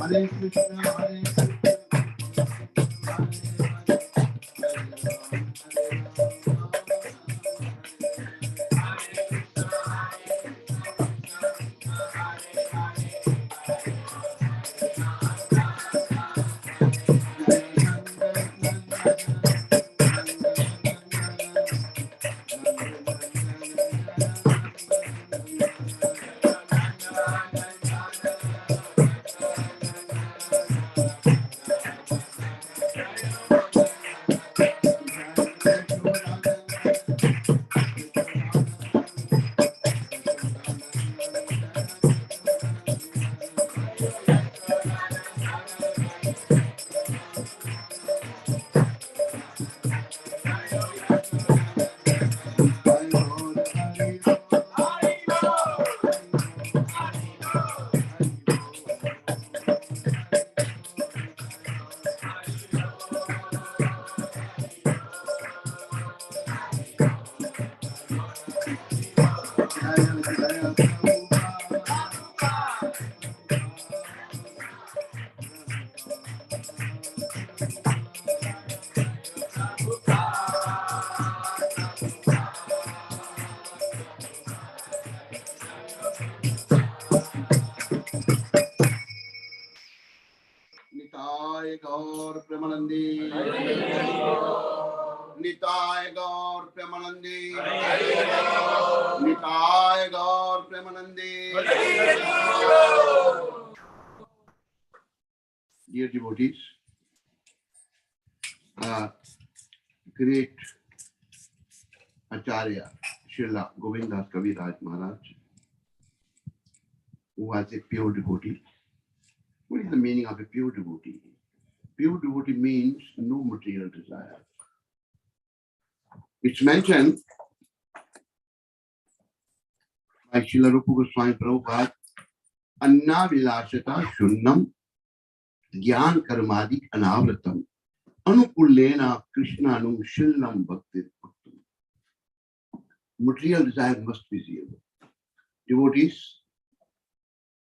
Hare Krishna, Hare Nitai Gaur Premanandi, Nitai Gaur Premanandi, Nitai Gaur Premanandi. Dear devotees, great Acharya Srila Govindas Kaviraj Maharaj, who was a pure devotee. What is the meaning of a pure devotee? Pure devotee means no material desire. It's mentioned by Srila Rupa Goswami Prabhupada Anna vilashata shunnam gyan karmadik anavratam anukullena krishnanum shilnam bhaktir. Material desire must be zero. Devotees,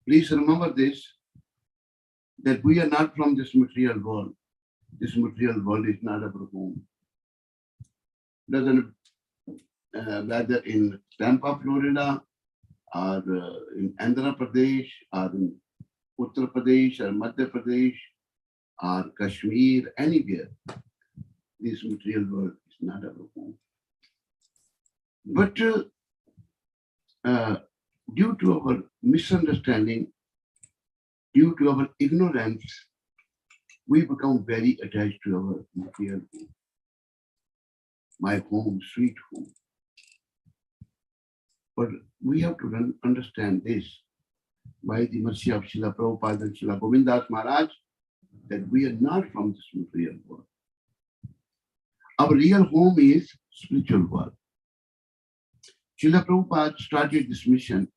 please remember this, that we are not from this material world. This material world is not our home. Doesn't whether in Tampa, Florida, or in Andhra Pradesh, or in Uttar Pradesh, or Madhya Pradesh, or Kashmir, anywhere, this material world is not our home. But due to our misunderstanding, due to our ignorance, we become very attached to our material home. My home, sweet home. But we have to understand this by the mercy of Srila Prabhupada and Srila Govindas Maharaj, that we are not from this material world. Our real home is spiritual world. Srila Prabhupada started this mission,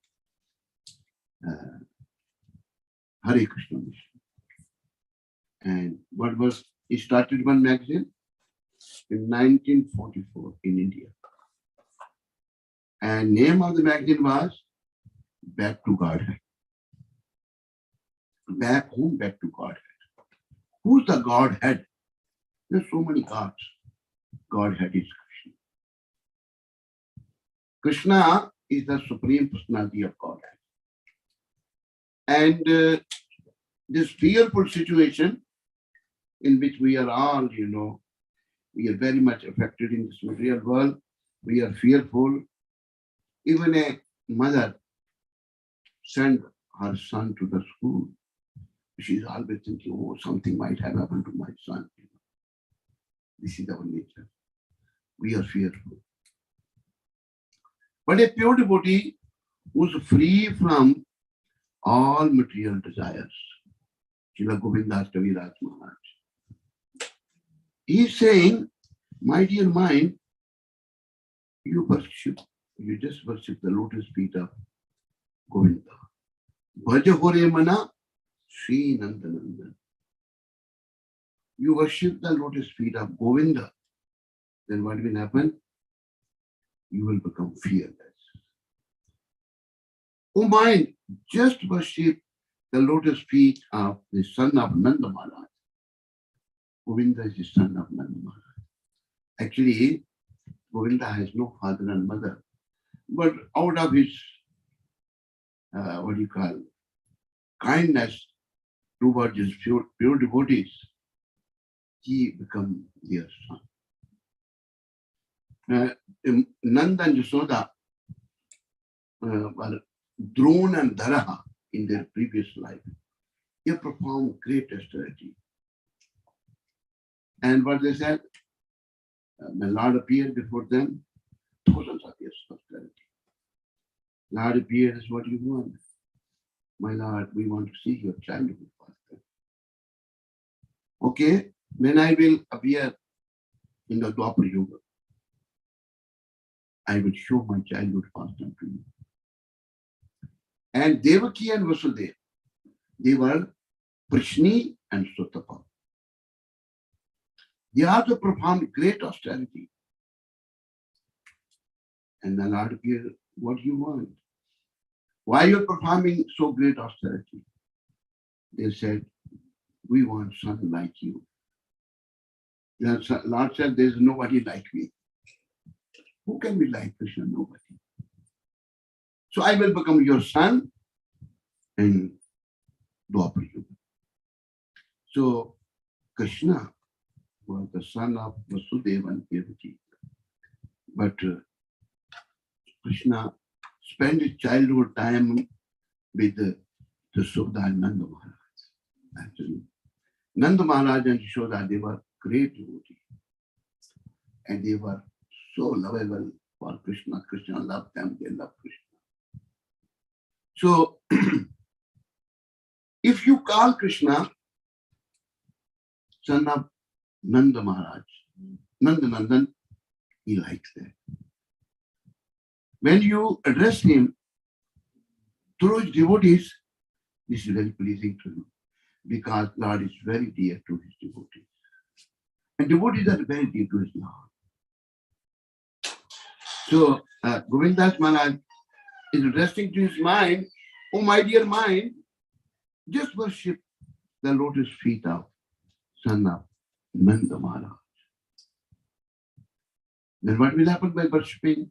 Hare Kṛṣṇa mission. And what was, he started one magazine in 1944 in India. And name of the magazine was Back to Godhead. Back home, back to Godhead. Who's the Godhead? There's so many gods. Godhead is Krishna. Krishna is the Supreme Personality of Godhead. And this fearful situation in which we are all, we are very much affected in this material world. We are fearful. Even a mother sent her son to the school. She's always thinking, oh, something might have happened to my son. This is our nature. We are fearful. But a pure devotee who is free from all material desires, Srila Govindas Kaviraj Maharaj, he is saying, my dear mind, you just worship the lotus feet of Govinda. Bhaja hore mana Śrī Nandanandan. You worship the lotus feet of Govinda, then what will happen? You will become fearless. Oh mind, just worship the lotus feet of the son of Nanda Maharaj. Govinda is the son of Nanda Maharaj. Actually, Govinda has no father and mother, but out of his, kindness towards his pure devotees, he become their son. Nanda and Yasoda were Drona and Dharaha in their previous life. They performed great austerity. And what they said, when Lord appeared before them, thousands of years of austerity. Lord appeared as what you want. My Lord, we want to see your childhood fasting. Okay, when I will appear in the Dwapar Yuga, I will show my childhood fasting to you. And Devaki and Vasudeva, they were Prishni and Sutapa. They also performed great austerity. And the Lord appeared, what do you want? Why you are performing so great austerity? They said, we want son like you. The Lord said, there is nobody like me. Who can be like Krishna? Nobody. So I will become your son in Dwapar Yuga. So Krishna was the son of Vasudeva and Devaki. But Krishna spent his childhood time with the Yashoda and Nanda Maharaj. Actually, Nanda Maharaj and Yashoda, they were great devotees. And they were so lovable for Krishna. Krishna loved them, they loved Krishna. So, if you call Krishna son of Nanda Maharaj, Nanda Nandan, he likes that. When you address him through his devotees, This is very pleasing to you because Lord is very dear to his devotees. And devotees are very dear to his Lord. So Govindas Maharaj is addressing to his mind, oh my dear mind, just worship the lotus feet of son of Nanda Maharaj. Then what will happen by worshipping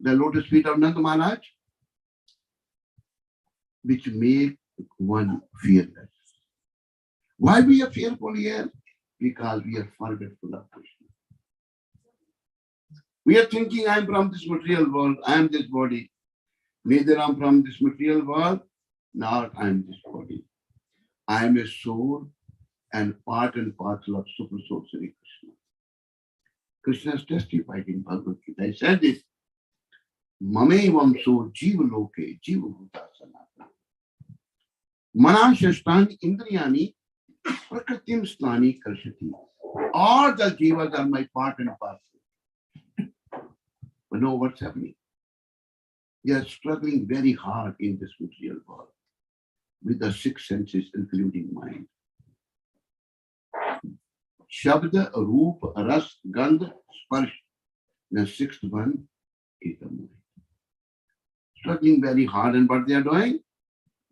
the lotus feet of Nanda Maharaj? Which make one fearless. Why we are fearful here? Because we are forgetful of Krishna. We are thinking, I am from this material world, I am this body. Neither I am from this material world, nor I am this body. I am a soul and part and parcel of Super Soul Śrī Krishna. Krishna has testified in Bhagavad Gita. He said this, Mamevam so jiva loke jiva bhuta sanatana. Manashashtani indriyani prakritim stani karshati. All the jivas are my part and parcel. But know what's happening? They are struggling very hard in this material world with the six senses, including mind. Shabda, Roop, Ras, Gandh, Sparsh. The sixth one is the mind. Struggling very hard, and what they are doing?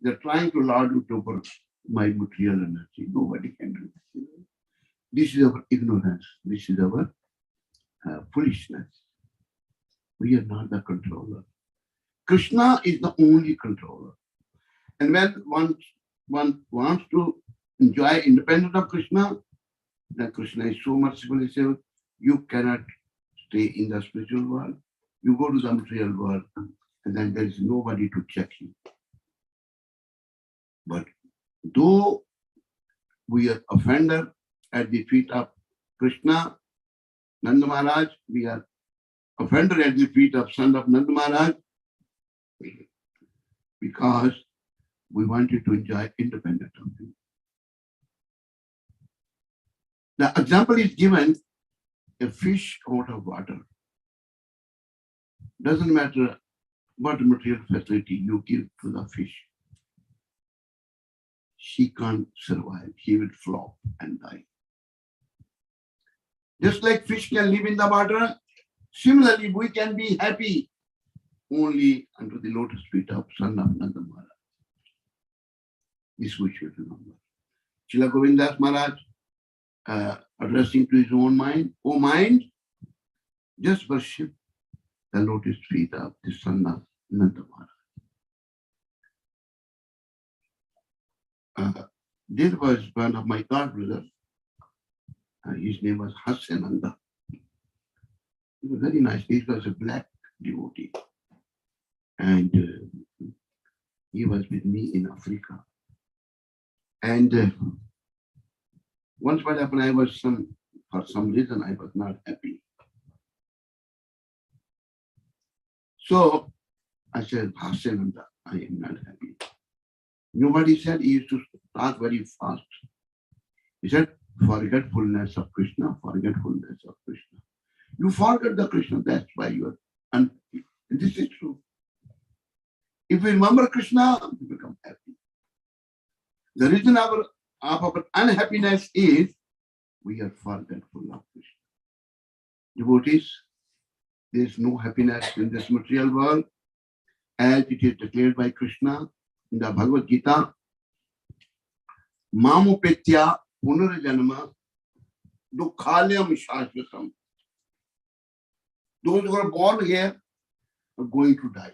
They are trying to lord it over my material energy. Nobody can do this. This is our ignorance. This is our foolishness. We are not the controller. Krishna is the only controller. And when one wants to enjoy independent of Krishna, then Krishna is so merciful. He says, you cannot stay in the spiritual world. You go to the material world, and then there is nobody to check you. But though we are offender at the feet of Krishna, Nanda Maharaj, we are offender at the feet of son of Nanda Maharaj, because we wanted to enjoy independent of him. The example is given, a fish out of water. Doesn't matter what material facility you give to the fish. She can't survive. She will flop and die. Just like fish can live in the water, similarly we can be happy only under the lotus feet of son of Nanda Maharaj. This we should remember. Srila Govindas Maharaj addressing to his own mind, oh mind, just worship the lotus feet of the son of Nanda Maharaj. There was one of my god brothers. His name was Hasyananda. He was very nice. He was a black devotee. And he was with me in Africa. And once what happened, I was for some reason, I was not happy. So I said, Hasyananda, I am not happy. You know what he said? He used to talk very fast. He said, forgetfulness of Krishna, forgetfulness of Krishna. You forget the Krishna, that's why you are unhappy. And this is true. If we remember Krishna, we become happy. The reason of our unhappiness is we are forgetful of Krishna. Devotees, there is no happiness in this material world, as it is declared by Krishna in the Bhagavad Gita. Mamupetya punarjanma dukhalyam shashvatam. Those who are born here are going to die.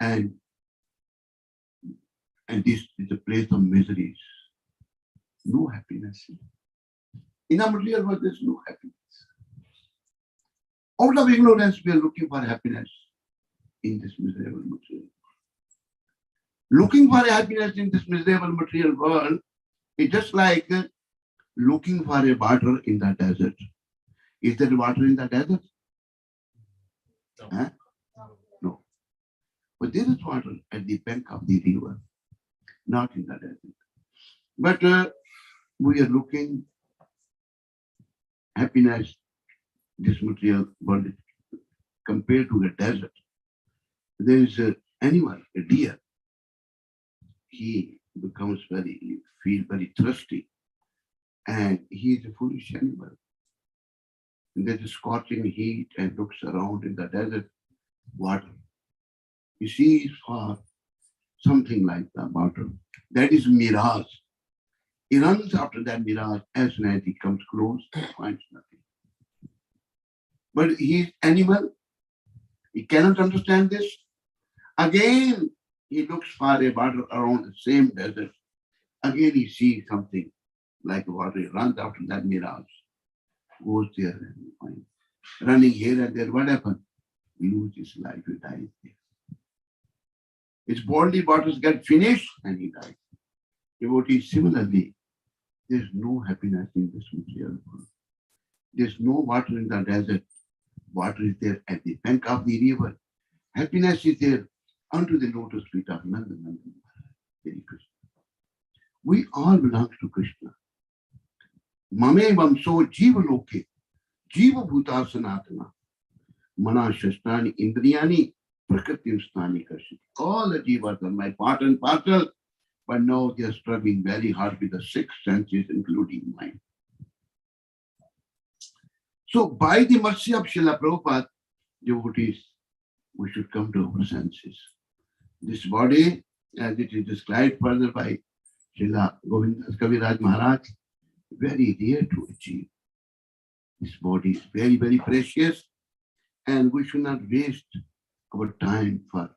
And this is a place of miseries. No happiness. In a material world, there is no happiness. Out of ignorance, we are looking for happiness in this miserable material world. Looking for happiness in this miserable material world is just like looking for a water in the desert. Is there water in the desert? No. Huh? No. But there is water at the bank of the river, not in the desert. But we are looking happiness, this material world compared to the desert. There is an animal, a deer. he becomes feel very thirsty, and he is a foolish animal. And there's a scorching heat and looks around in the desert water. He sees far something like the water. That is mirage. He runs after that mirage. As soon as he comes close, he finds nothing. But he is animal. He cannot understand this. Again, he looks far water around the same desert. Again, he sees something like water. He runs after that mirage. Goes there and finds. Running here and there. What happened? He loses his life. He dies there. His body waters get finished and he dies. Devotees, similarly, there's no happiness in this material world. There's no water in the desert. Water is there at the bank of the river. Happiness is there unto the lotus feet of Nanda Hare Kṛṣṇa. We all belong to Krishna. Mame vamso jiva loke, jiva bhuta sanatana, mana shashtani indriyani, prakritim stani karshiti. All the jivas are my part and parcel, but now they are struggling very hard with the six senses, including mind. So by the mercy of Srila Prabhupada, devotees, we should come to our senses. This body, as it is described further by Srila Govindas Kaviraj Maharaj, very rare to achieve. This body is very, very precious, and we should not waste our time for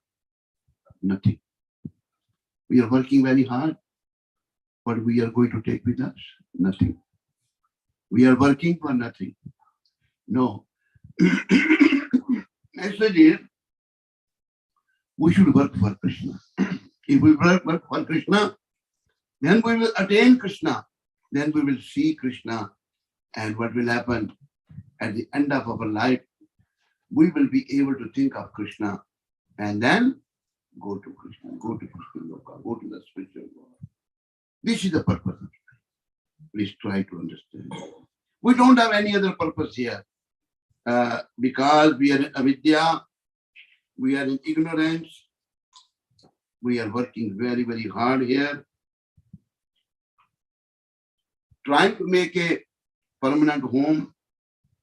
nothing. We are working very hard, but we are going to take with us nothing. We are working for nothing. No. Message is, we should work for Krishna. If we work for Krishna, then we will attain Krishna. Then we will see Krishna. And what will happen at the end of our life, we will be able to think of Krishna and then go to Krishna, go to Krishna Loka, go to the spiritual world. This is the purpose of life. Please try to understand. We don't have any other purpose here. Because we are in avidya, we are in ignorance, we are working very, very hard here, trying to make a permanent home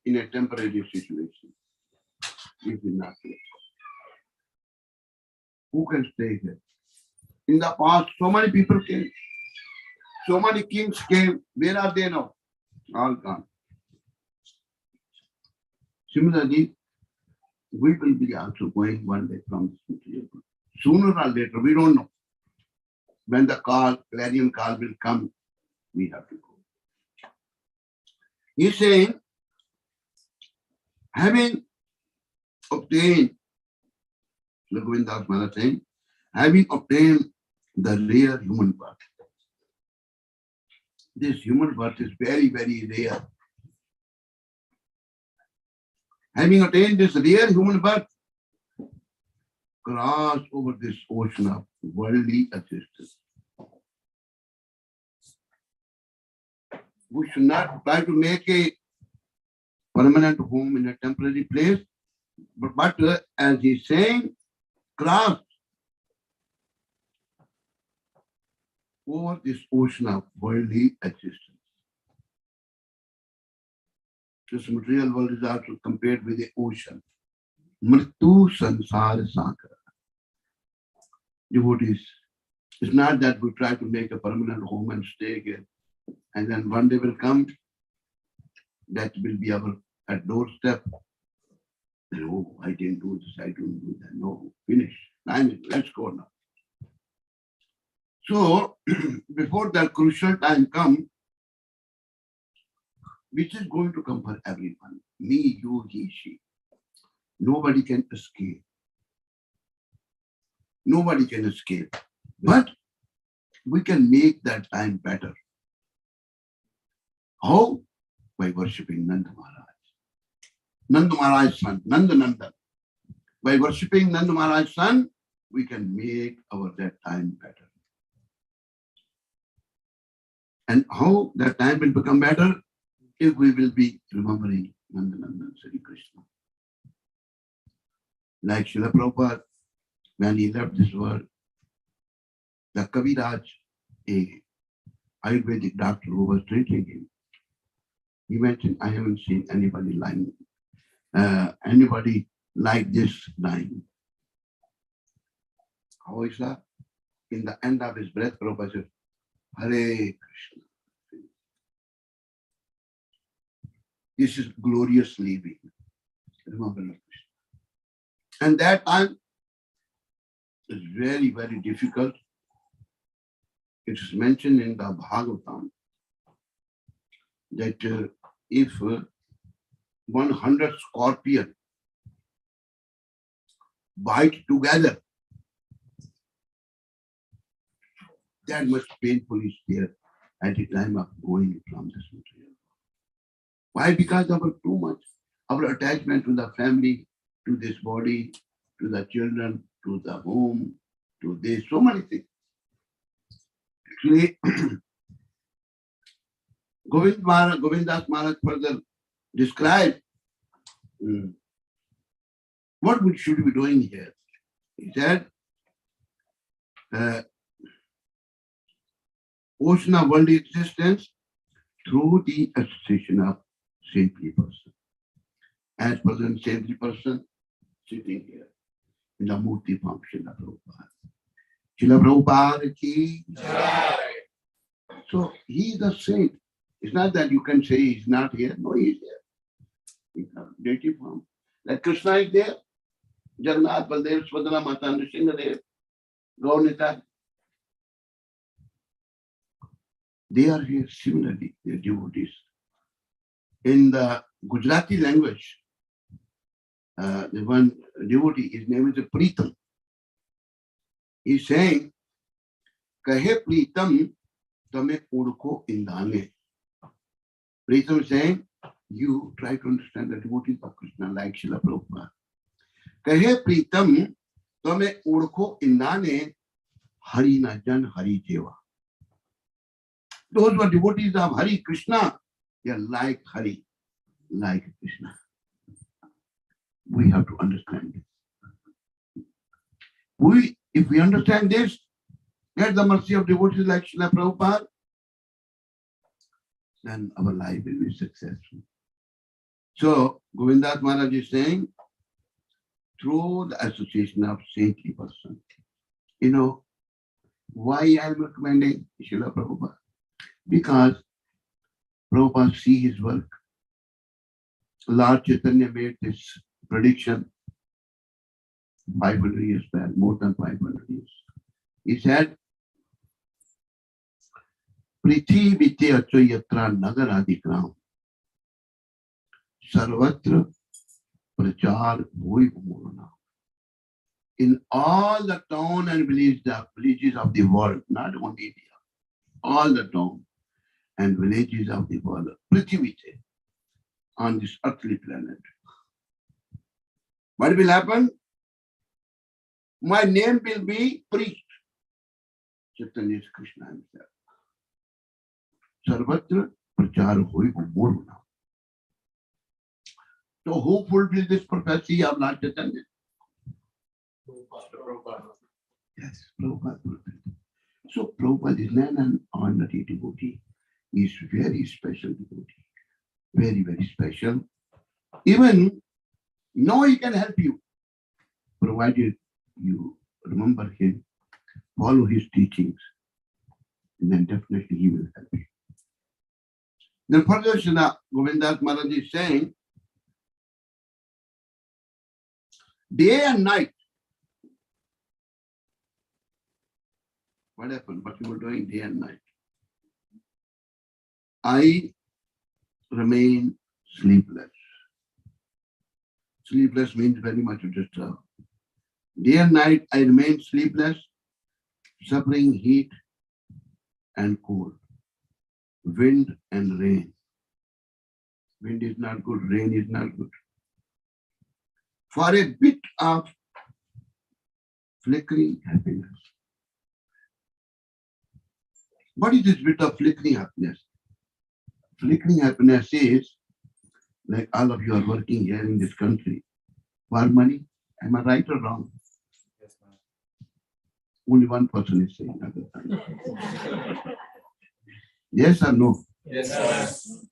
in a temporary situation. This is not it. Who can stay here? In the past, so many people came, so many kings came. Where are they now? All gone. Similarly, we will be also going one day from this material world. Sooner or later, we don't know. When the call, clarion call will come, we have to go. He's saying, having obtained, Govindas Maharaj saying, having obtained the rare human birth. This human birth is very, very rare. Having attained this rare human birth, cross over this ocean of worldly existence. We should not try to make a permanent home in a temporary place, but as he's saying, cross over this ocean of worldly existence. This material world is also compared with the ocean. Mritu sansara sakara. Devotees, it's not that we try to make a permanent home and stay here, and then one day will come, that will be our at doorstep. And, oh, I didn't do this, I didn't do that. No, finish. Let's go now. So, before that crucial time comes, which is going to come for everyone, me, you, he, she. Nobody can escape. Nobody can escape. But we can make that time better. How? By worshipping Nanda Maharaj. Nanda Maharaj's son, Nanda. By worshipping Nanda Maharaj's son, we can make that time better. And how that time will become better? If we will be remembering Nanda Śrī Krishna. Like Srila Prabhupada, when he left this world, the Kaviraj, a Ayurvedic doctor who was treating him, he mentioned, I haven't seen anybody lying, anybody like this dying. How is that? In the end of his breath, Prabhupada said, Hare Kṛṣṇa. This is glorious living. Remember Krishna. And that time is very, very difficult. It is mentioned in the Bhāgavatam that if 100 scorpions bite together, that much painful is there at the time of going from this material. Why? Because of too much, our attachment to the family, to this body, to the children, to the home, to this, so many things. Actually, Govindas Maharaj further described what we should be doing here. He said, ocean of world existence through the association of saintly person. As present saintly person sitting here in the Murti form, Srila Prabhupada. Srila Prabhupada ki Jai. So he is a saint. It's not that you can say he's not here. No, he is there. In a deity form. Like Krishna is there. Jagannath, Baldev, Swadana, Mata, Nrsimhadev, Gaur-Nitai. They are here similarly, they are devotees. In the Gujarati language, the one devotee, his name is Pritam. He's saying, Kahe Pritam tame urko indane. Pritam is saying, you try to understand the devotees of Krishna like Srila Prabhupada. Kahe Pritam tame urko indane hari na jan hari jeva. Those who are devotees of Hare Kṛṣṇa, they are like Hari, like Krishna. We have to understand this. If we understand this, get the mercy of devotees like Srila Prabhupada, then our life will be successful. So, Govindas Maharaj is saying, through the association of saintly person. You know, why I am recommending Srila Prabhupada? Because Prabhupada see his work. Lord Chaitanya made this prediction 500 years back, more than 500 years. He said, Prithi vite acho yatra nagaradigram sarvatra prachar bhui umurana. In all the town and villages of the world, not only India, all the town and villages of the world, Prithivite, on this earthly planet. What will happen? My name will be preached. Chaitanya is Krishna himself. Sarvatra prachar hoi umuruna. So who fulfilled this prophecy of Lord Chaitanya? Prabhupada. Yes, Prabhupada fulfilled. So Prabhupada is not an ordinary devotee. He is very special devotee. Very, very special. Even now he can help you, provided you remember him, follow his teachings, and then definitely he will help you. Then further Srila Govindas Maharaj is saying, day and night. What happened? What you were doing day and night? I remain sleepless. Sleepless means very much disturbed. Day and night I remain sleepless, suffering heat and cold, wind and rain. Wind is not good, rain is not good. For a bit of flickering happiness. What is this bit of flickering happiness? Flickering happiness is, like all of you are working here in this country, for money. Am I right or wrong? Yes, ma'am. Only one person is saying other time. Yes or no? Yes, sir.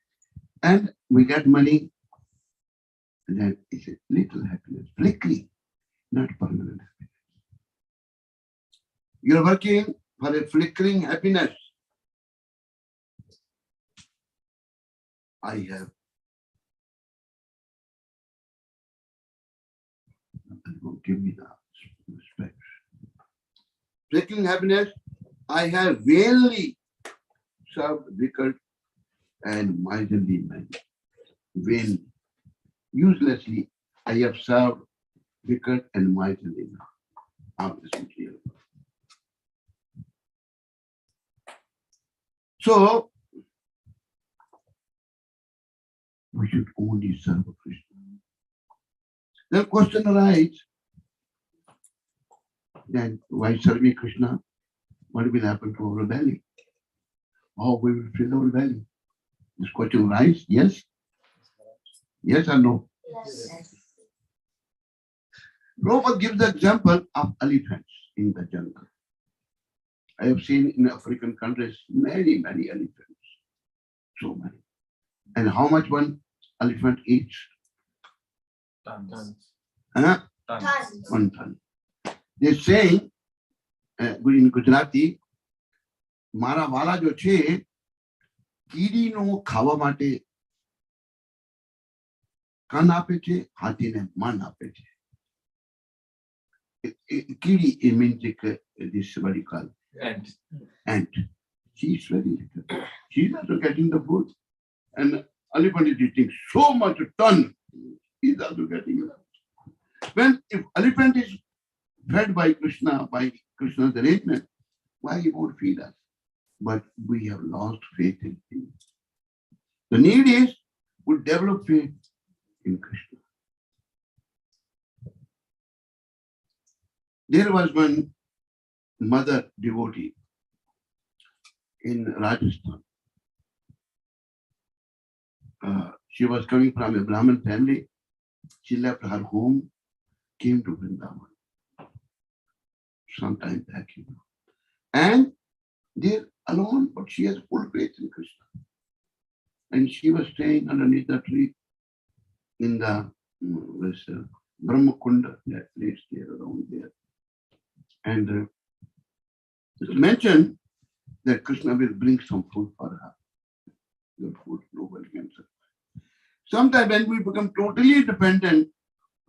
And we get money, and then it's a little happiness, flickering, not permanent happiness. You're working for a flickering happiness. I have give me the respect. Flickering happiness, I have vainly served wicked and miserly men. Vainly, uselessly, I have served wicked and miserly men. Obviously. So, we should only serve Krishna. The question arises, then why serving Krishna? What will happen to our belly? How we will fill our belly? This question arises, yes? Yes or no? Yes. Prabhupada gives the example of elephants in the jungle. I have seen in African countries many elephants. So many. And how much one elephant eats? Tons. Huh? Tons. 1 ton. They say in Gujarati, Mara wala jo che, kiri no ખાવા માટે કાન આપે છે, હાથીને મન આપે છે. Kiri, it means this what you call ant. She is very little. She is also getting the food. And elephant is eating so much ton. He is also getting it. When if elephant is fed by Krishna, by Krishna's arrangement, why he won't feed us? But we have lost faith in him. The need is we develop faith in Krishna. There was one mother devotee in Rajasthan. She was coming from a Brahmin family. She left her home, came to Vrindavan sometime back, and there alone, but she has full faith in Krishna. And she was staying underneath the tree in the Brahmakunda, that place there around there. And it's mentioned that Krishna will bring some food for her. Your food, nobody can survive. Sometimes when we become totally dependent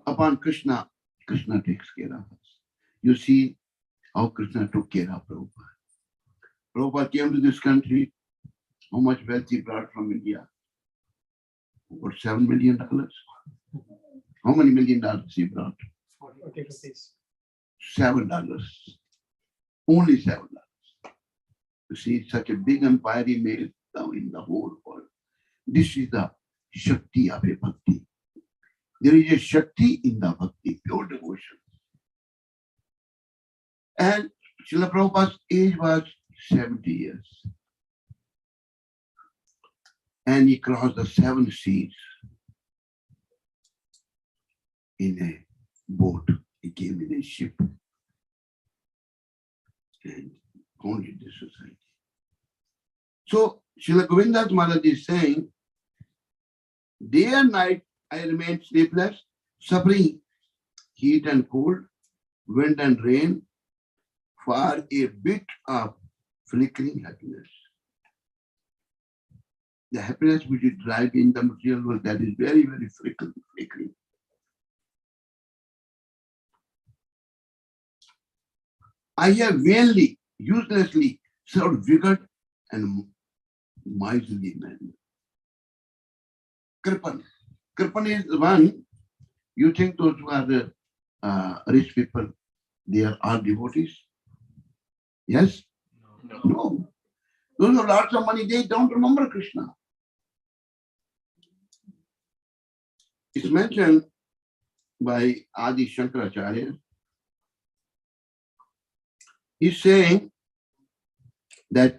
upon Krishna, Krishna takes care of us. You see how Krishna took care of Prabhupada. Prabhupada came to this country. How much wealth he brought from India? Over $7 million. How many $1 million he brought? 40 rupees. $7. Only $7. You see, such a big empire he made now in the whole world. This is the Shakti of a Bhakti. There is a Shakti in the Bhakti, pure devotion. And Srila Prabhupada's age was 70 years. And he crossed the 7 seas in a boat. He came in a ship and founded this society. So Srila Govindas Maharaj is saying, day and night I remain sleepless, suffering heat and cold, wind and rain, for a bit of flickering happiness. The happiness which is derived in the material world, that is very flickering. I have vainly, uselessly served wicked and miserly men. Kripan. Kripan is the one, you think those who are the rich people, they are all devotees? Yes? No. Those who have lots of money, they don't remember Krishna. It's mentioned by Adi Shankaracharya. He's saying that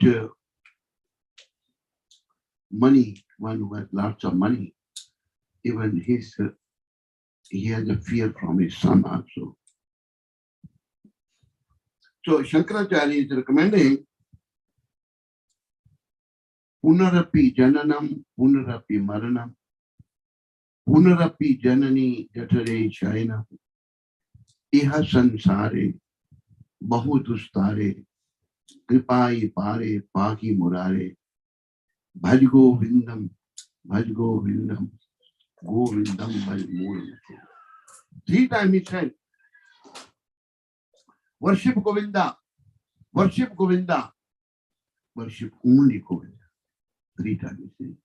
money, one who has lots of money, even he has a fear from his son also. So Shankaracharya is recommending Punarapi Jananam, Punarapi Maranam, Punarapi Janani Jatare Shaina, Iha Sansare, Bahudustare, Kripai Pare, Paki Murare, Bhajgo Vindam, Bhajgo Vindam, Govindam Bhajmuram. 3 times he said, worship Govinda, worship Govinda, worship only Govinda. 3 times he said.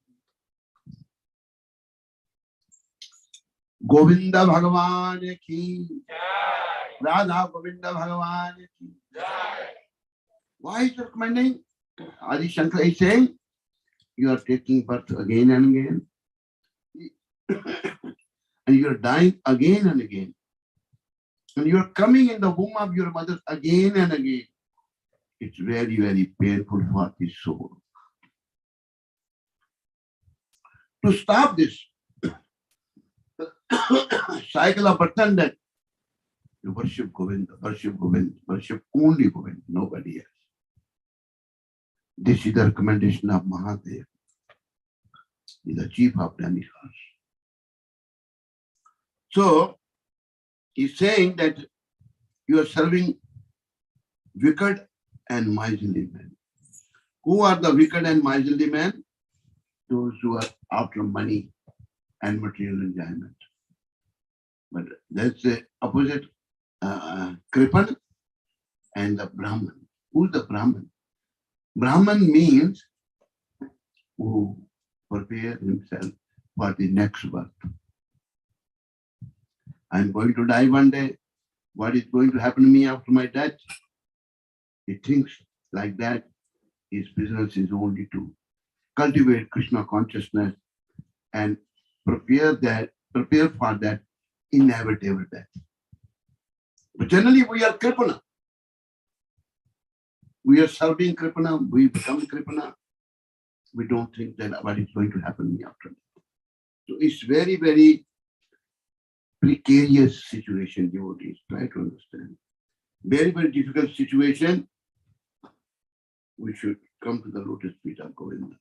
Govinda Bhagavan ki, Radha Govinda Bhagavan ki. Why is he recommending? Adi Shankara is saying, you are taking birth again and again. And you are dying again and again. And you are coming in the womb of your mother again and again. It's very, very painful for the soul. To stop this cycle of birth and death, you worship Govinda, worship Govinda, worship only Govinda, nobody else. This is the recommendation of Mahadev. He is the chief of demigods. So, he's saying that you are serving wicked and miserly men. Who are the wicked and miserly men? Those who are after money and material enjoyment. But that's the opposite, Kripan and the Brahman. Who's the Brahman? Brahman means who prepare himself for the next birth. I'm going to die one day. What is going to happen to me after my death? He thinks like that. His business is only to cultivate Krishna consciousness and prepare for that inevitable death. But generally we are Kripana. We are serving Kripana, we become Kripana. We don't think that what is going to happen to me after that. So it's very, very precarious situation, devotees. Try to understand. Very, very difficult situation. We should come to the lotus feet of Govinda.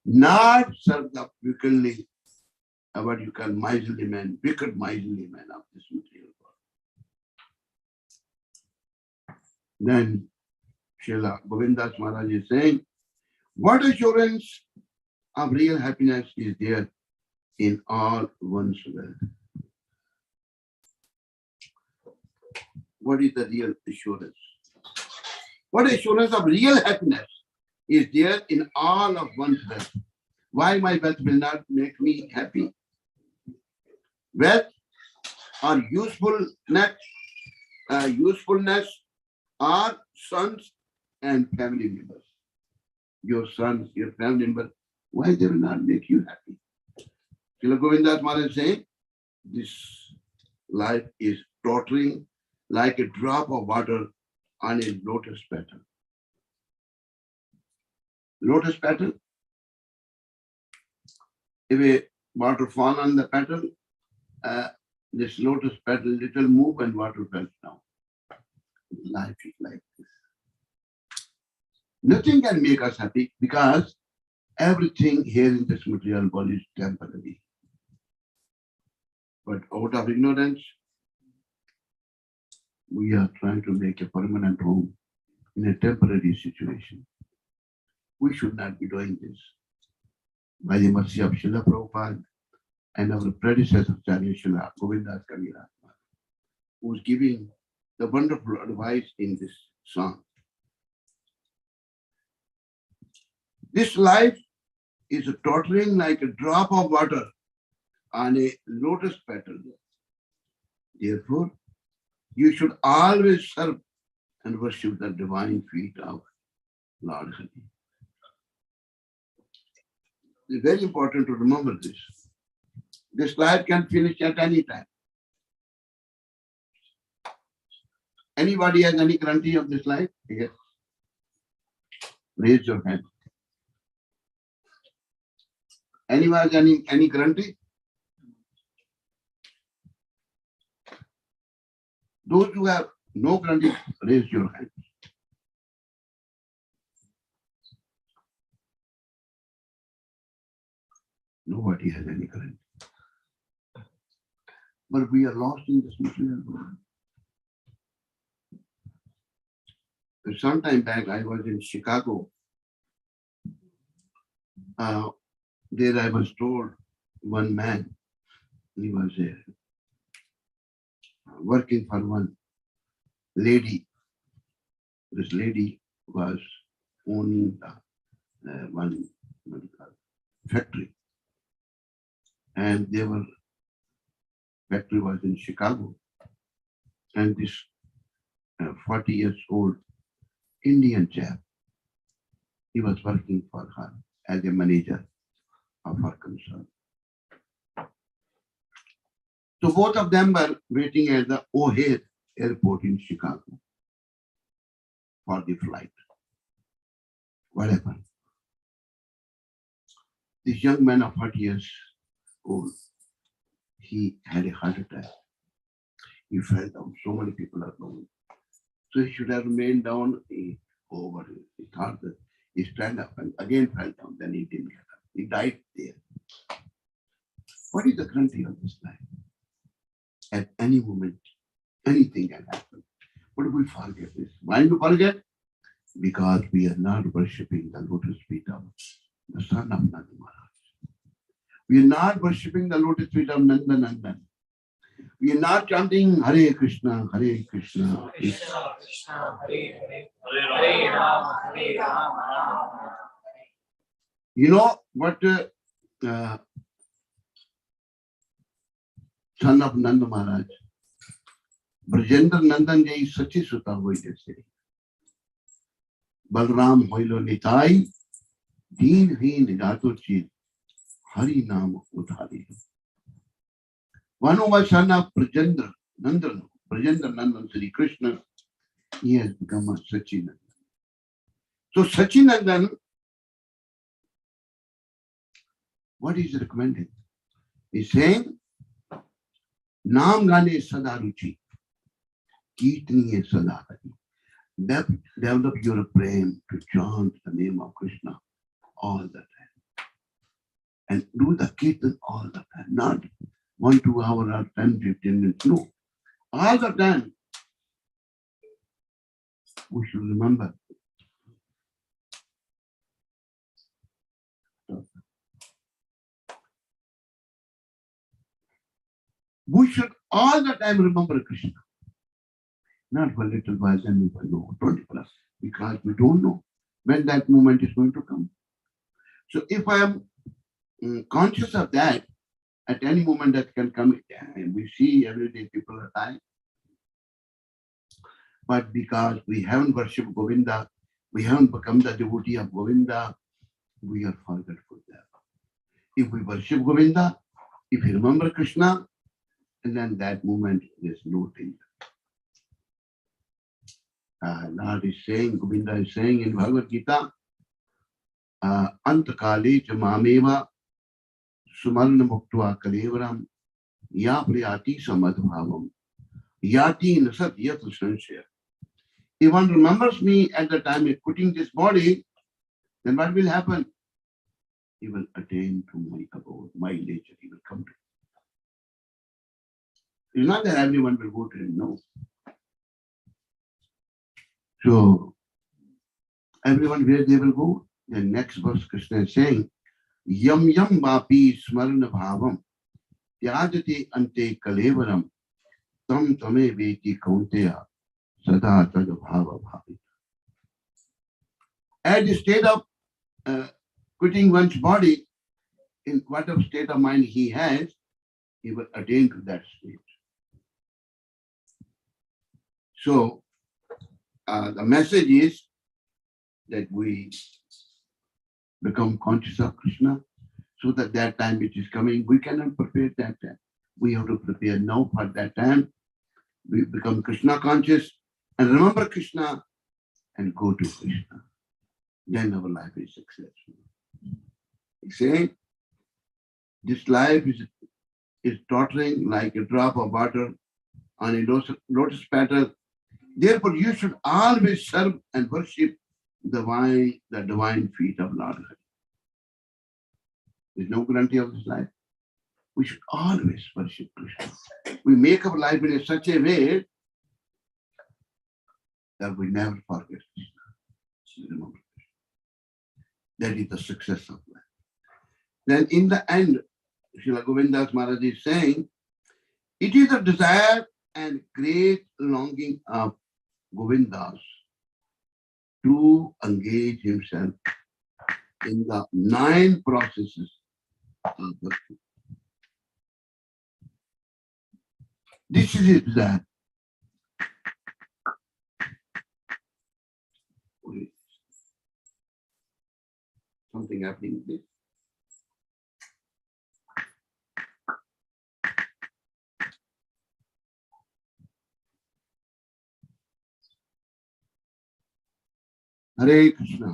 Not serve the wickedly, what you call miserly man, wicked miserly man of this material world. Then Srila Govindas Maharaj is saying, what assurance of real happiness is there in all one's wealth? What is the real assurance? What assurance of real happiness is there in all of one's wealth? Why my wealth will not make me happy? Wealth or usefulness are sons and family members. Your sons, your family members, why they will not make you happy? Srila Govindas Maharaj is saying, this life is tottering like a drop of water on a lotus petal. Lotus petal, if a water fall on the petal, this lotus petal little move and water falls down. Life is like this. Nothing can make us happy because everything here in this material world is temporary. But out of ignorance, we are trying to make a permanent home in a temporary situation. We should not be doing this. By the mercy of Srila Prabhupada and our predecessor, Srila Govindas Kaviraj, who is giving the wonderful advice in this song. This life is tottering like a drop of water on a lotus petal. Therefore, you should always serve and worship the divine feet of Lord Hari. It's very important to remember this. This life can finish at any time. Anybody has any guarantee of this life? Yes. Raise your hand. Anyone has any guarantee? Those who have No granting, raise your hand. Nobody has any current. But we are lost in this material world. Some time back, I was in Chicago. There I was told one man, he was working for one lady. This lady was owning one factory. And factory was in Chicago. And this 40 years old Indian chap, he was working for her as a manager of her concern. So both of them were waiting at the O'Hare airport in Chicago for the flight. What happened? This young man of 40 years old, he had a heart attack. He fell down. So many people are down. So he should have remained down. He thought that he stand up and again fell down. Then he didn't get up. He died there. What is the guarantee of this life? At any moment, anything can happen. But we forget this. Why do we forget? Because we are not worshipping the lotus feet of the son of Nanda Maharaj. We are not worshipping the lotus feet of Nanda Nandan. We are not chanting Hare Kṛṣṇa, Hare Kṛṣṇa. Krishna, Krishna, Hare Hare, Hare Rama, Hare Rama, Rama Rama. You know what son of Nanda Maharaj, Brajendra Nandan Jai Sachi Sutta Hoi Jese. Balram Hoilo Nitai, Deen Heen Jato Chid, Hari Nam Udhari. One who was son of Brajendra Nandan, Śrī Krishna, he has become a Sachinandan. So Sachinandan, what is recommended? He's saying, Naam Gane Sada Ruchi, Kirtaniye Sada Hari. Develop your prem to chant the name of Krishna all the time. And do the kirtan all the time, not 1-2 hours or 10-15 minutes. No, all the time. We should remember. We should all the time remember Krishna. Not for little while, then we will know, 20 plus, because we don't know when that moment is going to come. So if I am conscious of that, at any moment that can come, and we see every day people are dying. But because we haven't worshipped Govinda, we haven't become the devotee of Govinda, we are forgetful there. If we worship Govinda, if we remember Krishna, and then that moment there's no danger. Lord is saying, Govinda is saying in Bhagavad Gita, Antakale cha mameva sumarna muktva kalevaram ya priyati samadbhavam yati nasat yat sanshaya. If one remembers me at the time of quitting this body, then what will happen? He will attain to my abode, my nature, he will come to. It's not that everyone will go to him, no. So, everyone where they will go, the next verse Krishna is saying, Yam yam vapi smarana bhavam tyajati ante kalevaram tam tame veti kaunteya sada tad bhava bhavi. At the state of quitting one's body, in whatever state of mind he has, he will attain to that state. So, the message is that we become conscious of Krishna, so that that time which is coming, we cannot prepare that time. We have to prepare now for that time. We become Krishna conscious and remember Krishna and go to Krishna. Then our life is successful. He's saying, this life is tottering like a drop of water on a lotus petal. Therefore, you should always serve and worship the divine feet of Lord Hari. There's no guarantee of this life. We should always worship Krishna. We make our life in such a way that we never forget Krishna. Remember Krishna. That is the success of life. Then in the end, Srila Govindas Maharaj is saying, it is the desire and great longing of Govindas to engage himself in the 9 processes of bhakti. This is his desire. Something happening with this. Hare Kṛṣṇa.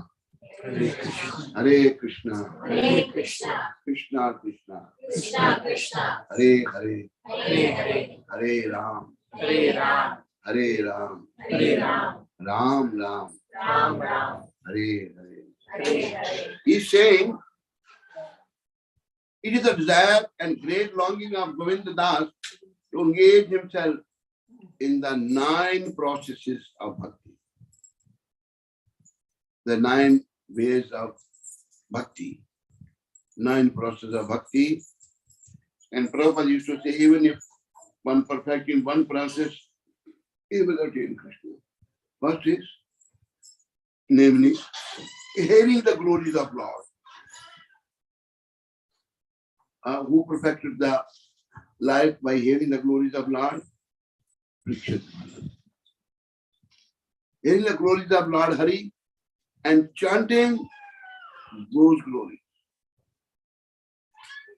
Hare Kṛṣṇa. Hare Kṛṣṇa. Hare Kṛṣṇa. Krishna Krishna. Krishna Krishna. Hare Hare. Hare Hare. Hare Ram. Hare Ram. Hare Ram. Hare Ram. Ram Ram. Ram Ram. Hare Hare. Hare Hare. He's saying, it is the desire and great longing of Govinda Das to engage himself in the 9 processes of bhakti. The 9 ways of bhakti. 9 processes of bhakti. And Prabhupada used to say, even if one perfects in one process, he will attain Krishna. First is, namely, hearing the glories of Lord. Who perfected the life by hearing the glories of Lord? Krishna. Hearing the glories of Lord Hari and chanting those glories.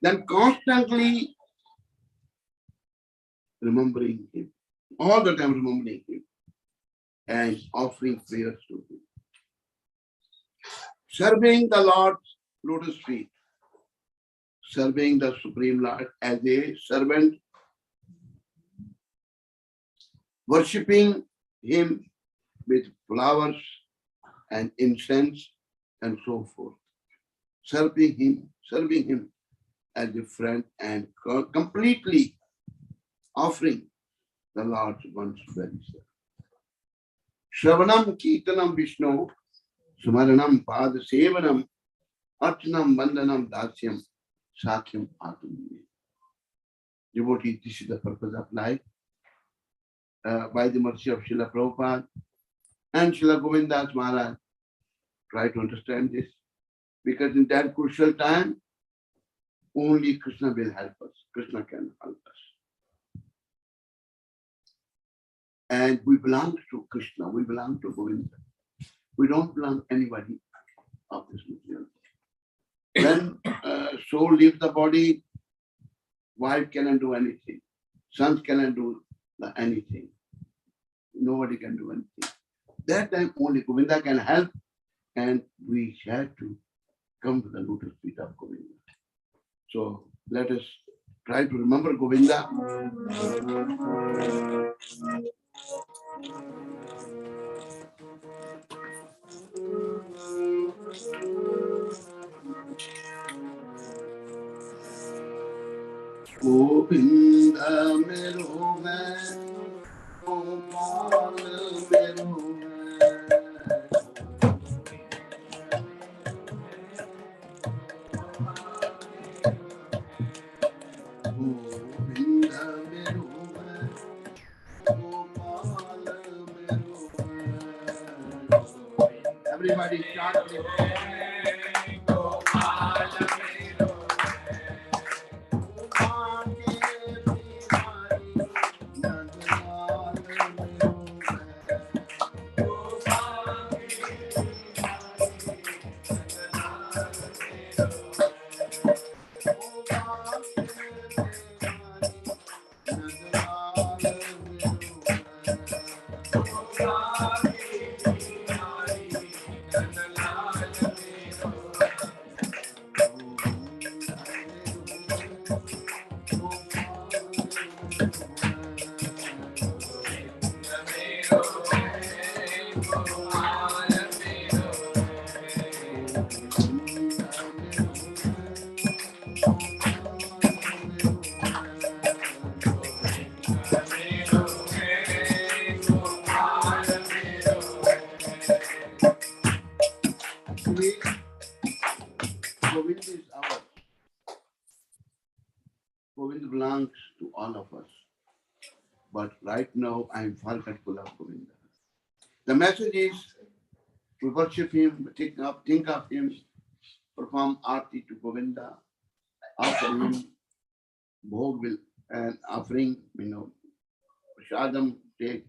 Then constantly remembering him, all the time remembering him and offering prayers to him. Serving the Lord's lotus feet, serving the Supreme Lord as a servant, worshipping him with flowers and incense and so forth. Serving him as a friend and completely offering the Lord's one's very self. Shravanam Kirtanam Vishnu, Smaranam Pada Sevanam, Archanam Vandanam Dasyam, Sakyam Atumya. Devotees, this is the purpose of life. By the mercy of Srila Prabhupada and Srila Govindas Maharaj, try to understand this. Because in that crucial time, only Krishna will help us. Krishna can help us. And we belong to Krishna. We belong to Govinda. We don't belong to anybody of this material. When soul leaves the body, wife cannot do anything. Sons cannot do anything. Nobody can do anything. That time only Govinda can help, and we have to come to the lotus feet of Govinda. So let us try to remember Govinda. Govinda mero hai, Gopal mero hai. Govinda mero hai, Gopal mero hai. Everybody chant it. Govinda belongs to all of us. But right now I am forgetful of Govinda. The message is we worship him, think of him, perform arti to Govinda, offer him bhog will and offering, prasadam, take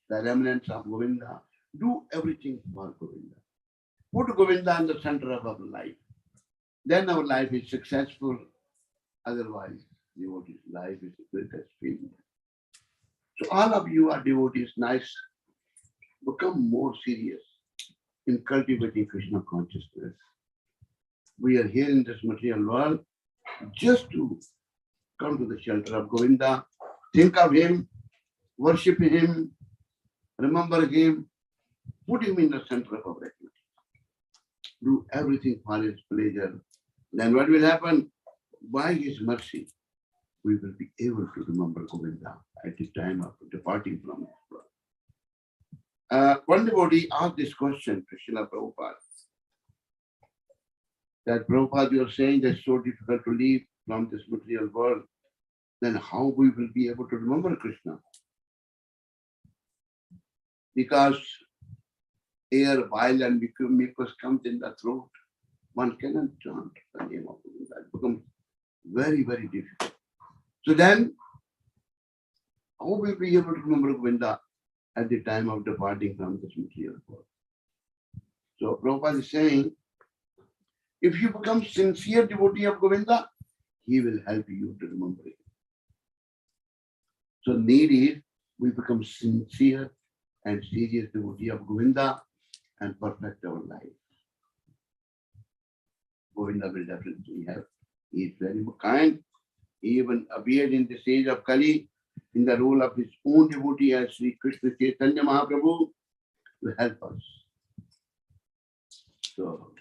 the remnants of Govinda, do everything for Govinda. Put Govinda in the center of our life. Then our life is successful. Otherwise, devotees' life is the greatest failure. So all of you are devotees, nice. Become more serious in cultivating Krishna consciousness. We are here in this material world just to come to the shelter of Govinda, think of him, worship him, remember him, put him in the center of our activity. Do everything for his pleasure. Then what will happen? By his mercy, we will be able to remember Govinda at the time of departing from this world. One devotee asked this question to Srila Prabhupada. That Prabhupada, you are saying that it's so difficult to leave from this material world. Then how we will be able to remember Krishna? Because air, bile and mucus comes in the throat. One cannot chant the name of Govinda. It becomes very, very difficult. So then, how will we be able to remember Govinda at the time of departing from this material world? So Prabhupada is saying, if you become sincere devotee of Govinda, he will help you to remember him. So need is we become sincere and serious devotee of Govinda and perfect our life. Govinda will definitely help. He is very kind. He even appeared in the stage of Kali in the role of his own devotee as Śrī Caitanya Mahāprabhu to help us. So,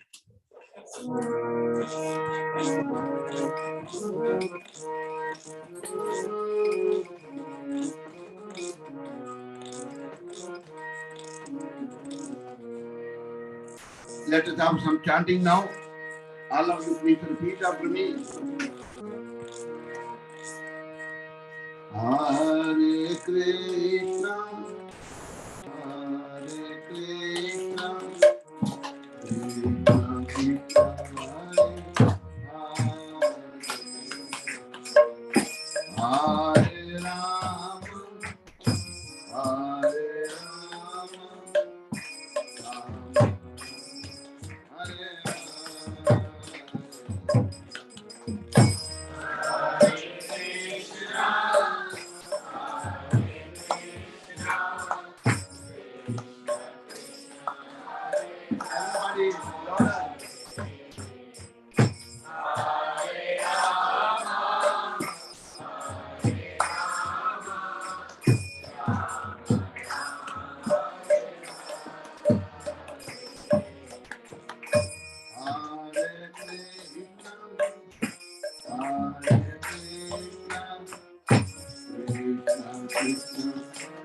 let us have some chanting now. All of you please repeat after me. Hare Kṛṣṇa, Hare Kṛṣṇa, Krishna Krishna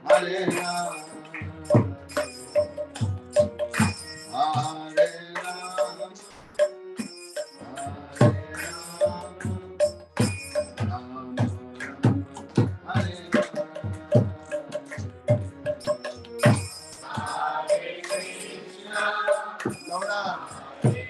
Hare Hare, Hare Rama, Hare Rama, Rama Hare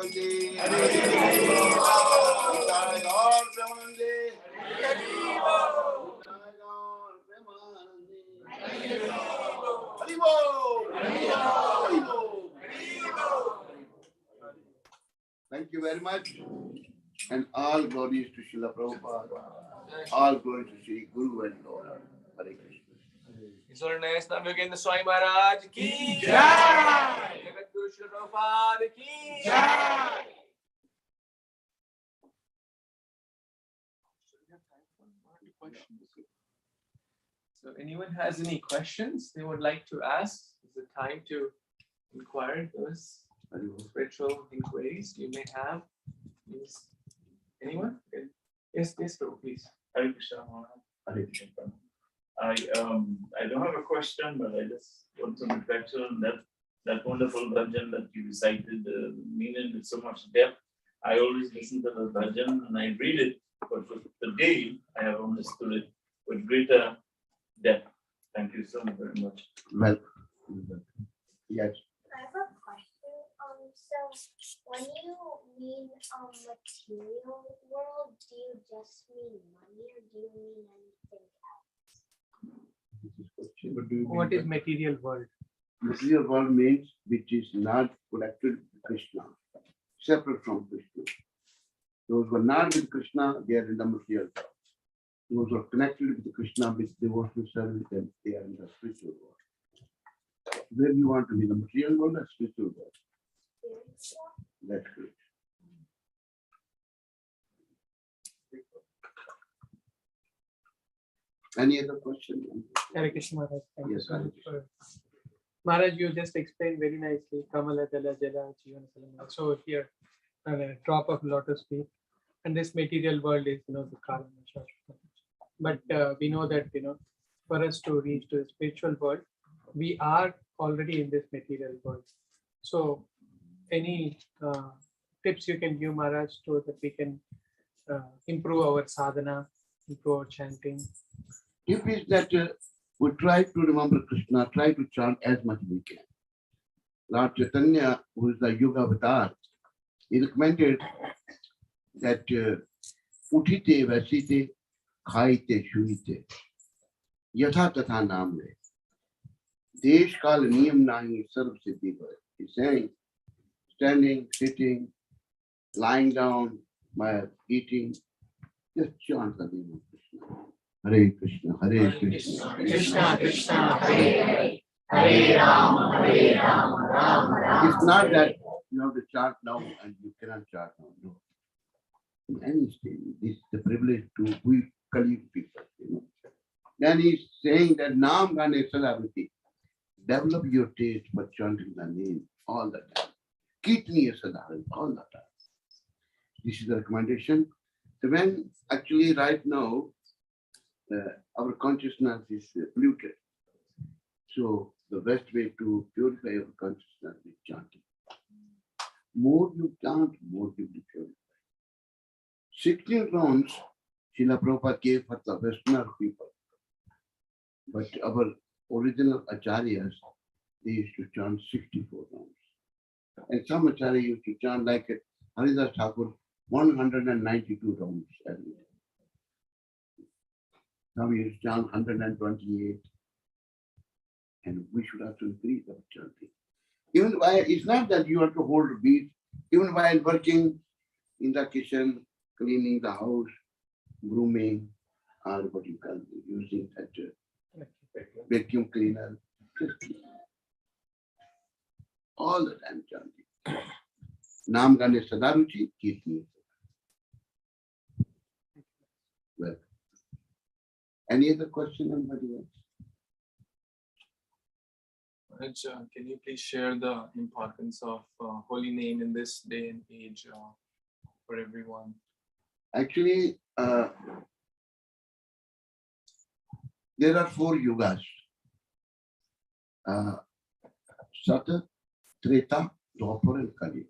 Premanande, Jai Gaur Premanande, Jai Gaur Premanande, Hari Bol, Hari Bol. Thank you very much. And all glories to Srila Prabhupada, all glories to Sri Guru and Lord. Hare Krishna. His Holiness Nava Yogendra Swami Maharaj ki Jai. Jagat Guru Srila Prabhupada ki Jai. So anyone has any questions they would like to ask? Is the time to inquire those spiritual inquiries you may have. Please. Anyone? Yes, Prabhu, please. Hare Kṛṣṇa, Maharaj. Hare Krishna. I don't have a question, but I just want some reflection on that wonderful bhajan that you recited, the meaning with so much depth. I always listen to the bhajan and I read it, but for today I have understood it with greater depth. Thank you so very much. Well, yes. I have a question. So when you mean material world, do you just mean money or do you mean anything else? What is material world? Material world means which is not connected with Krishna, separate from Krishna. Those who are not with Krishna, they are in the material world. Those who are connected with Krishna with devotional service, then they are in the spiritual world. Where you want to be, the material world or spiritual world? That's great. Any other question? Hare Krishna Maharaj. Thank you Yes, so Hare much for Maharaj, you just explained very nicely. Kamala Dala Jala Jivana Salam. So here, a drop of lotus feet. And this material world is, the karma. But we know that, for us to reach to the spiritual world, we are already in this material world. So any tips you can give, Maharaj, so that we can improve our sadhana, improve our chanting? If it's that we try to remember Krishna, try to chant as much as we can. Lord Chaitanya, who is the Yuga Avatar, he recommended that Uthite Vasite Khaite Shuite Yatha Tatha Namre Desh Kal Niyam Nahi Sarv Siddhi Bhai. He's saying, standing, sitting, lying down, while eating, just chant the name of Krishna. Hare Krishna, Hare Krishna, Krishna Krishna, Hare Hare, Hare Rama, Rama Rama. It's not that you have to chant now and you cannot chant now. No. In any state, this is the privilege to we Kali people. Then he's saying that Naam Gane Salavati. Develop your taste for chanting the name all the time. Kirtaniya Sadharan all the time. This is the recommendation. So when actually right now our consciousness is polluted. So the best way to purify our consciousness is chanting. More you chant, more you will purify. 16 rounds Srila Prabhupada gave for the Westerner people. But our original acharyas, they used to chant 64 rounds. And some acharya used to chant like Haridas Thakur, 192 rounds every day. Some used to chant 128. And we should have to increase our chanting. Even while, it's not that you have to hold a beat, even while working in the kitchen, cleaning the house, grooming, or what you call using that vacuum cleaner, all the time chanting. Naam Gane Sadaruchi, Kirtani. Well, any other question, anybody else? Maharaj, can you please share the importance of holy name in this day and age for everyone? Actually, there are 4 yugas. Sata, Treta, Dwapara, and Kali.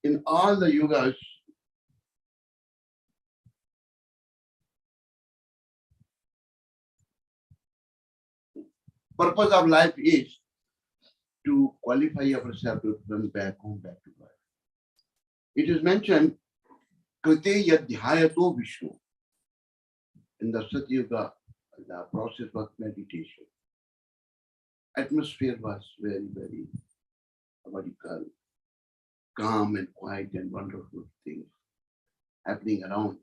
In all the yugas, purpose of life is to qualify ourselves to return back home, back to God. It is mentioned, Krite yadhyayato Vishnu. In the Satyuga, the process was meditation. Atmosphere was very, very, what you call, calm and quiet and wonderful things happening around.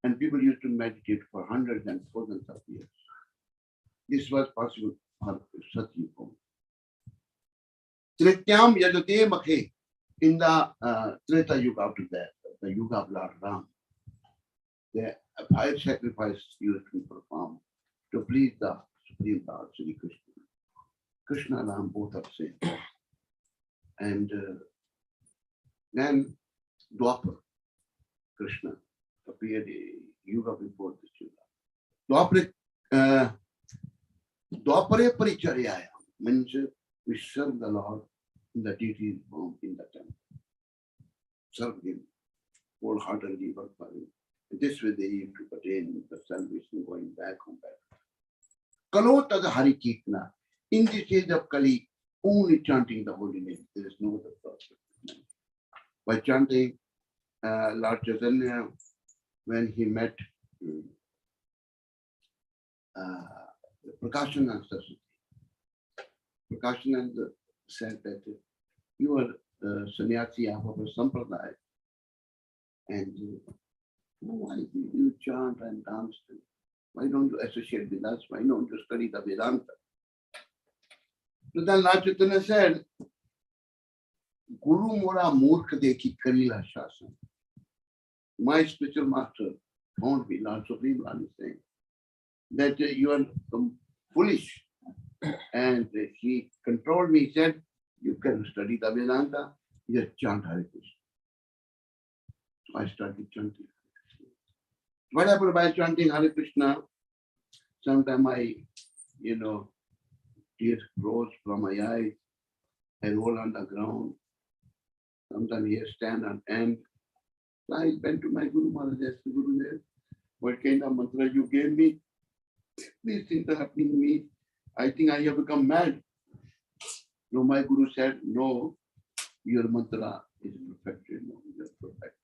And people used to meditate for hundreds and thousands of years. This was possible for Satyuga. Nityaṁ yajate makhe. In the Treta Yuga, after that, the Yuga of Lord Ram, the 5 sacrifices used to be performed to please the Supreme Lord, Śrī Krishna. Krishna and Ram both are same. And then Dwapar, Krishna, appeared a Yuga before this Yuga. Dwapare paricharyaya means we serve the Lord in the deity's home in the temple. Serve him wholeheartedly, work for him. This way they need to attain the salvation going back home back. Kalo tad Hare Kṛṣṇa. In this age of Kali, only chanting the holy name. There is no other process. By chanting Lord Chaitanya, when he met Prakashananda Saraswati, Prakashananda said that you are sannyasi of our sampradaya, and why do you chant and dance? Why don't you associate with us? Why don't you study the Vedanta? So then Lord Chaitanya said, Guru Mora Murkha Dekhi Karila Shasan. My spiritual master found me, Lord Supreme Lord is saying, that you are foolish. And he controlled me, he said, you can study the Vedanta, just chant Hare Krishna. So I started chanting. What happened by chanting Hare Krishna? Sometimes tears rose from my eyes, I roll on the ground. Sometimes he stand on end. So I went to my Guru Maharaj, asked Guru there, what kind of mantra you gave me? These things are happening to me. I think I have become mad. No, my Guru said, no, your mantra is perfected. No, you are perfect.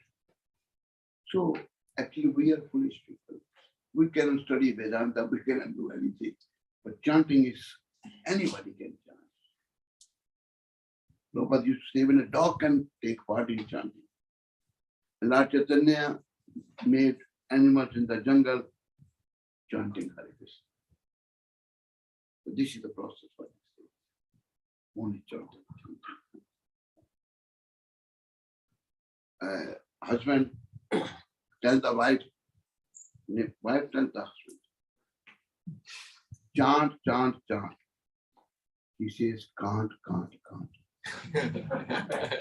So actually we are foolish people. We cannot study Vedanta, we cannot do anything. But chanting is, anybody can chant. Nobody used to say even a dog can take part in chanting. And Lord Chaitanya made animals in the jungle chanting Hare Krishna. So this is the process for this. Only chanting. Husband tells the wife tells the husband, chant, chant, chant. He says, can't.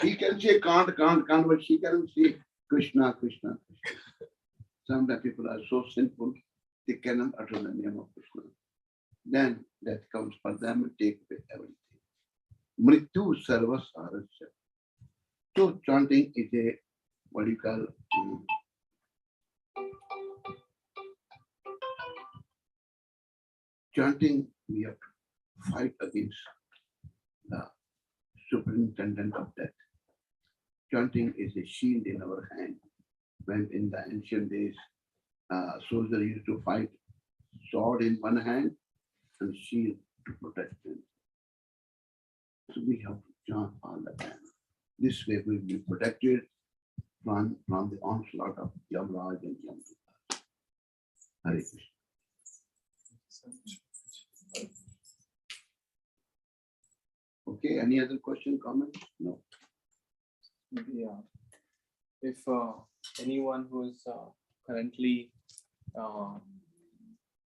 He can say can't, but she cannot say Krishna, Krishna, Krishna. Some of the people are so sinful, they cannot utter the name of Krishna. Then that comes for them and take away everything. Mrityu sarva sarasya. So chanting is a, what you call, chanting, we have to fight against the superintendent of death. Chanting is a shield in our hand. When in the ancient days, soldiers used to fight, sword in one hand and shield to protect them. So we have to chant all the time. This way we will be protected from the onslaught of Yamaraj and Yamdurga. Hare Krishna. Okay, any other question, comment? No. Maybe if anyone who is currently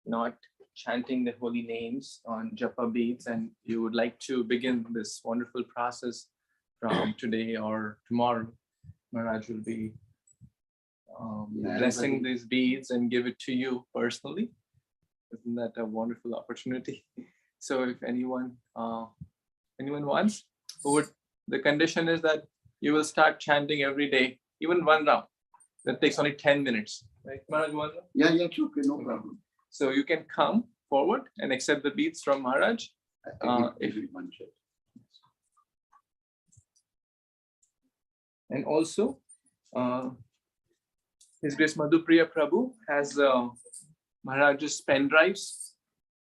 not chanting the holy names on japa beads and you would like to begin this wonderful process from today or tomorrow, Maharaj will be blessing these beads and give it to you personally. Isn't that a wonderful opportunity? So if anyone wants, the condition is that you will start chanting every day, even one round. That takes only 10 minutes. Right, Maharaj? Yeah, it's okay, no problem. So you can come forward and accept the beads from Maharaj. And also, His Grace Madhupriya Prabhu has Maharaj's pen drives.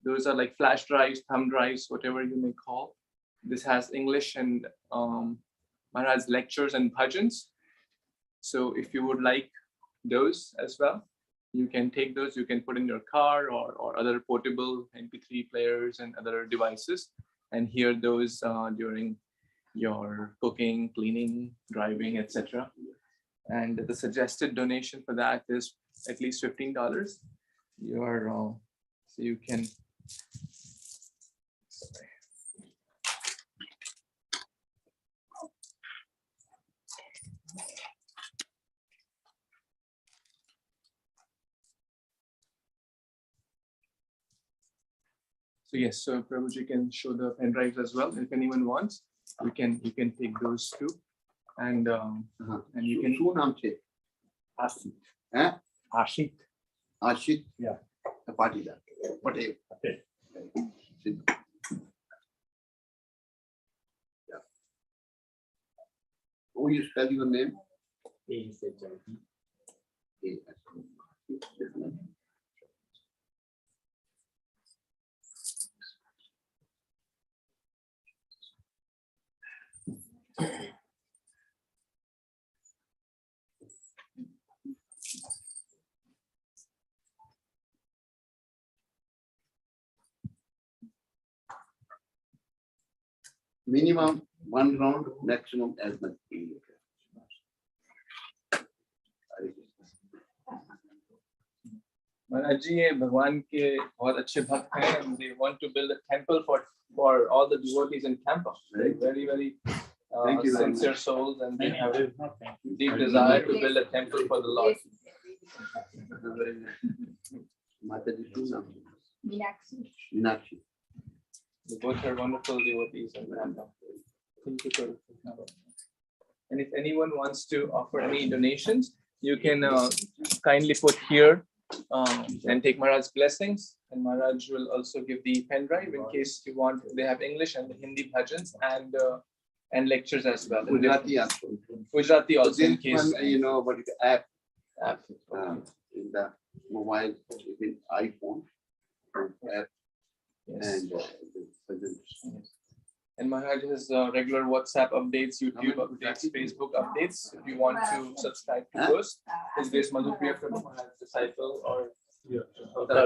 Those are like flash drives, thumb drives, whatever you may call. This has English and Maharaj's lectures and bhajans. So if you would like those as well, you can take those, you can put in your car or other portable MP3 players and other devices and hear those during your cooking, cleaning, driving, etc. And the suggested donation for that is at least $15. You are so you can. Sorry. So yes, so Prabhuji can show the pen drives as well. If anyone wants, you can take those too, and you can. શું નામ છે? Ashit. હે? Ashit. Ashit. Yeah. Patidar. Patel. Yeah. How you spell your name? ACBSP. Minimum 1 round, maximum as much. Maharaj ji भगवान के बहुत अच्छे भक्त हैं and they want to build a temple for all the devotees in Tampa. Very Thank you very sincere much. souls and they have a deep desire to build a temple for the Lord. માતાજી શું નામ? Meenakshi. Meenakshi. They both are wonderful devotees in Tampa. Thank you, Prabhu. And if anyone wants to offer any donations, you can kindly put here and take Maharaj's blessings. And Maharaj will also give the pen drive in case you want. They have English and the Hindi bhajans and lectures as well. Gujarati આપો. Gujarati So also in this case. one, you know, what is the app? App. In the mobile, in iPhone app. Yes. And the presents. And Maharaj has regular WhatsApp updates, YouTube updates, Facebook updates. If you want to subscribe to those, His Grace Madhupriya Prabhu, Maharaj's disciple, or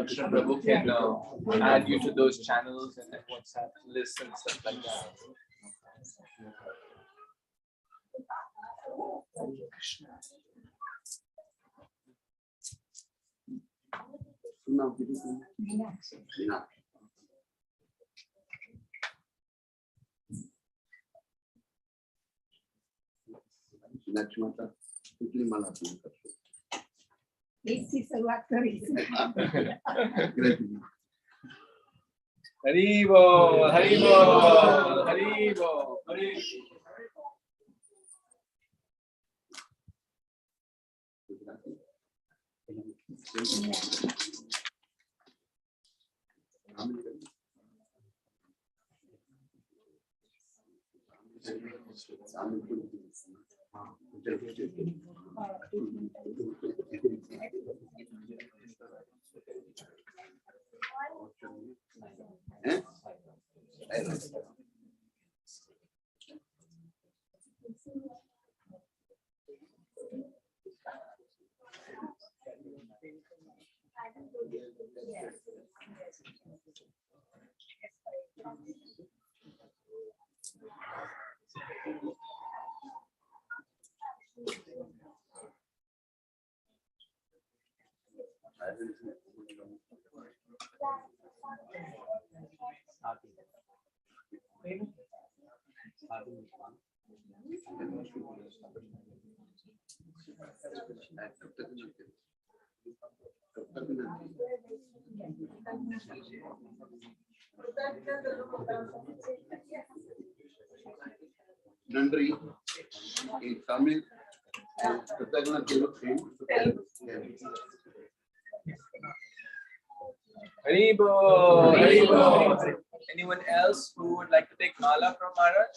Krishna Prabhu can add you to those channels and WhatsApp lists and stuff like that. શું નામ કીધું તમે? Meenakshi. Meenakshi. Meenakshi માતા કેટલી માળા પૂરી કરશો? એકથી શરૂઆત કરીશું. Gratitude. Haribo, Haribo, Haribo, Haribo. Nandri in Tamil and Katha in Haribo, Haribo. Anyone else who would like to take mala from Maharaj?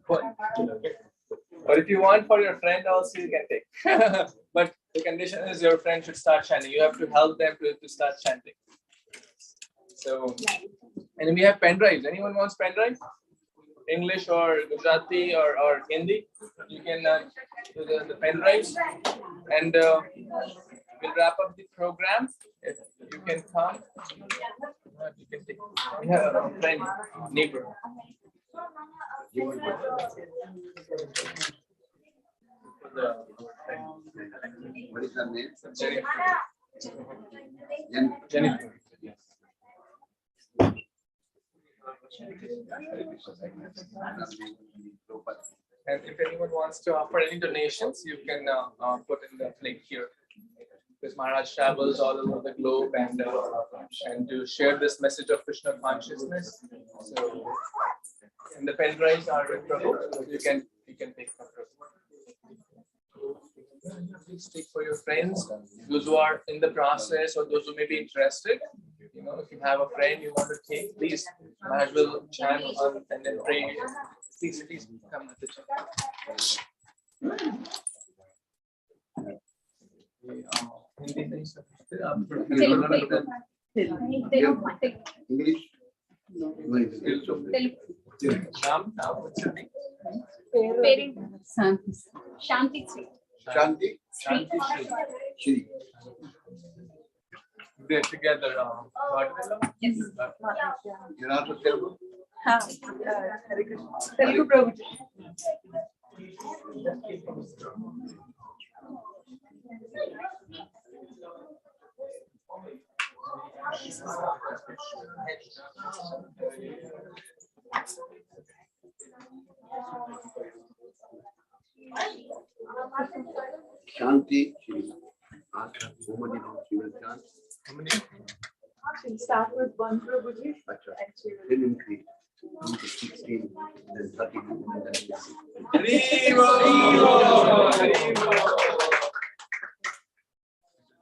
But if you want for your friend also, you can take. But the condition is your friend should start chanting. You have to help them to start chanting. So, and we have pen drives. Anyone wants pen drive? English or Gujarati or Hindi? You can do the pen drives. And we'll wrap up the program. If you can come, you can take. We have a friend, neighbor. What is her name? Jennifer. And if anyone wants to offer any donations, you can put in the link here. Because Maharaj travels all over the globe and to share this message of Krishna consciousness. So, and the pen drives are with Prabhu. You can take from Prabhu. Please take for your friends, those who are in the process or those who may be interested. You know, if you have a friend you want to take, please, Maharaj will chant and then pray. Please come with the chant. English? Sham, now what's your name? Shanti. Shanti? Śrī. They're together. Yes. You're not a Telugu? Hare Kṛṣṇa. Telugu Prabhuji. Shanti, Śrī. Ask her how many rounds she will chant. She'll start with one Prabhuji. Acha. Then increase. 16, then 32, and then 60.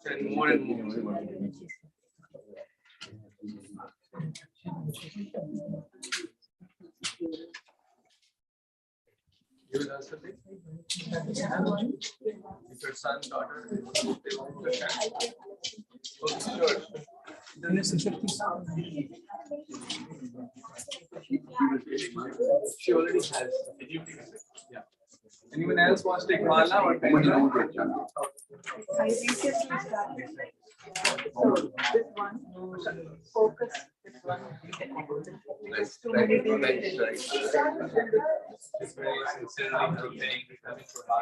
And more and more. You will also take? If your son, daughter, they want to chant. Okay, sure. Then it's she already has. Yeah. Anyone else wants to take mala or How many rounds you chant? I recently started. So this one, focus, this one. Because too many days. It's very sincerely praying for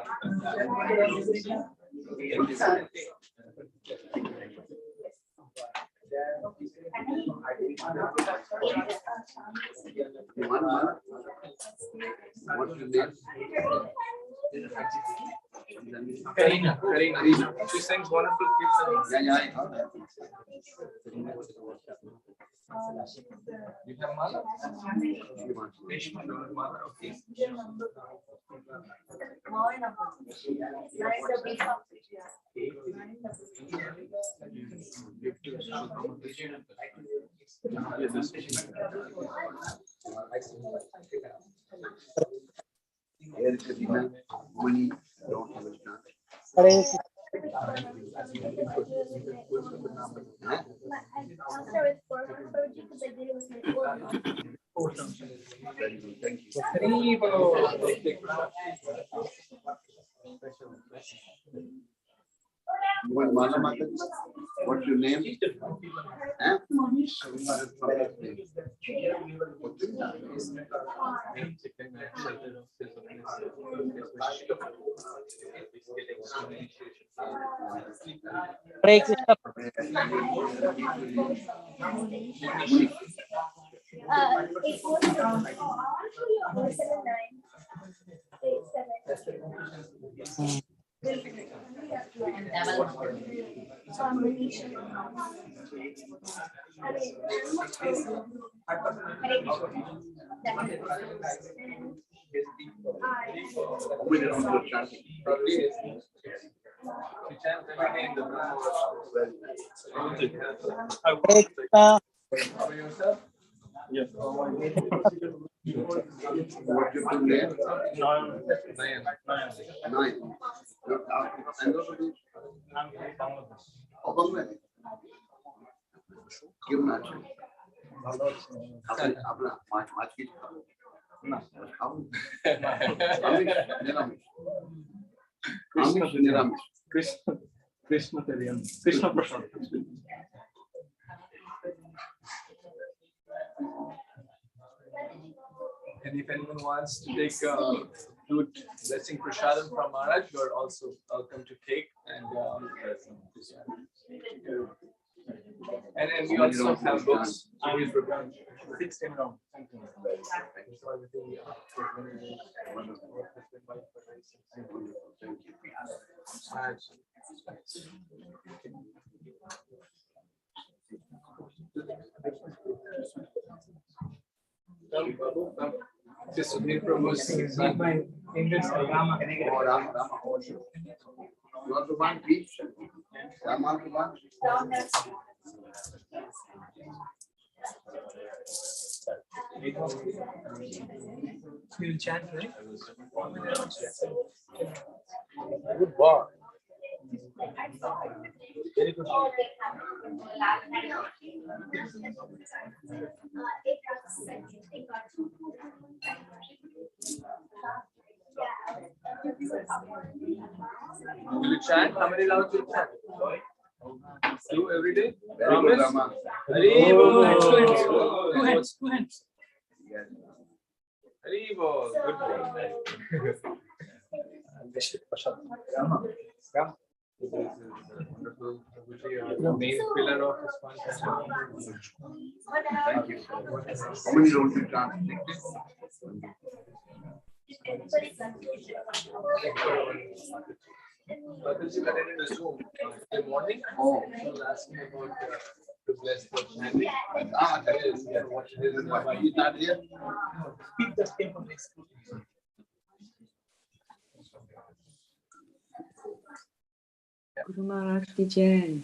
One month. What's your name? Karina. She sings wonderful kirtans. Yeah. You have mala? Mala, okay. Hare Kṛṣṇa, money don't understand. I'll start with 4 Prabhuji because I did it with my 4. Very good, thank you. You want Mala Mata? What's your name? Huh? Hare Krishna. It was 7. For yourself? Yes. What you do there? 9. 9. And those are the Bangladesh. क्यों ना अपना माच की Krishna Prasad. And if anyone wants to take fruit blessing prasadam from Maharaj, you are also welcome to take. And we also have books. I'm 16 round. Come, Prabhu, come. This is Sudhir Prabhu's son. My English Rama. You want to one peach? Rama to one? You'll chant, right? Good boy. Very good. Will you chant? How many rounds will you chant? Two every day? Very good, Rama. Hare Bol. Two hands, two hands. Yes. Hare Bol. Good boy. Wonderful. The main pillar of this one. Thank you. How many rounds you chant? But this is attended the Zoom in the morning. Oh. She was asking about to bless the chanting. That is what it is. Why he's not here? Speak the same for next. Guru Maharaj ki jai.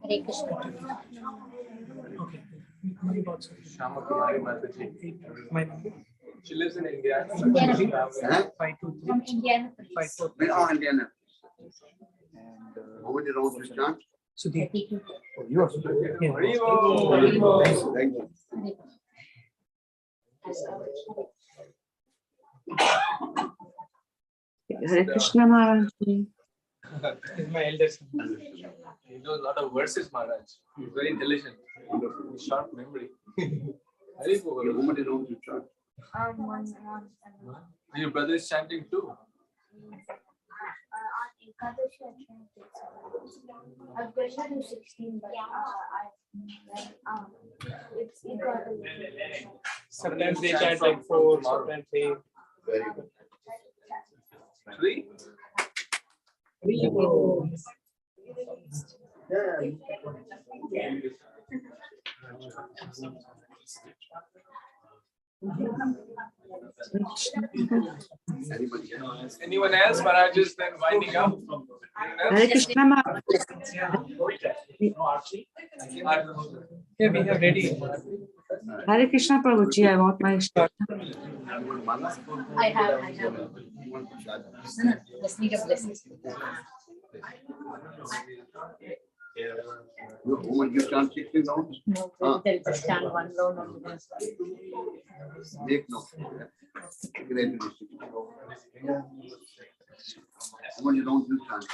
Hare Kṛṣṇa. Okay. My thoughts. Shama Kumari Mataji. My She lives in India. Huh? 523. From India. 54. We are Indian. How many rounds you chant? Sudhir. 32. You are Yeah. Hare Bol. Thank you. Hare Krishna Maharaj ji. He's my elder son. He knows a lot of verses, Maharaj. He's very intelligent. Sharp memory. Hare Bol. How many rounds you chant? One. Your brother is chanting too. I've got to do 16, but it's got Sometimes they chant like 4, sometimes 8. Very good. 3. Anybody else? Anyone else? Maharaj is then winding up. Hare Krishna Maharaj. Yeah, we have ready. Hare Krishna Prabhuji, I want my shot. I have. Just need a blessing. Woman, you chant 16 rounds? No, they'll just stand one round on the rest. Make no. Woman, you don't do chant.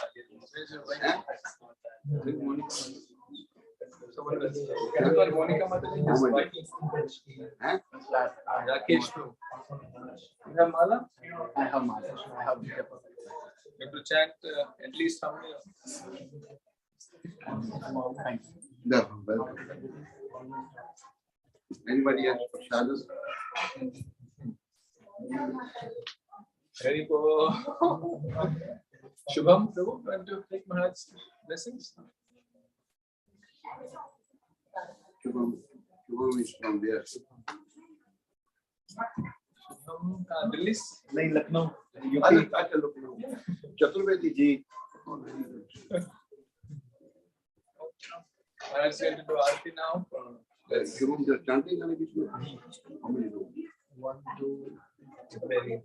Huh? Monica Mataji is working. Huh? Rakesh too. You have mala? I have my. You have to chant at least how many? No, welcome. Anybody else for shadows? Hare Bol. Shubham, Prabhu, want to take Maharaj's blessings? Shubham is from there. Shubham, Delhi? नहीं Lucknow Chaturvedi ji. Maharaj is going to do Aarti now. Rooms are chanting Hare Krishna. How many rooms? 1, 2, very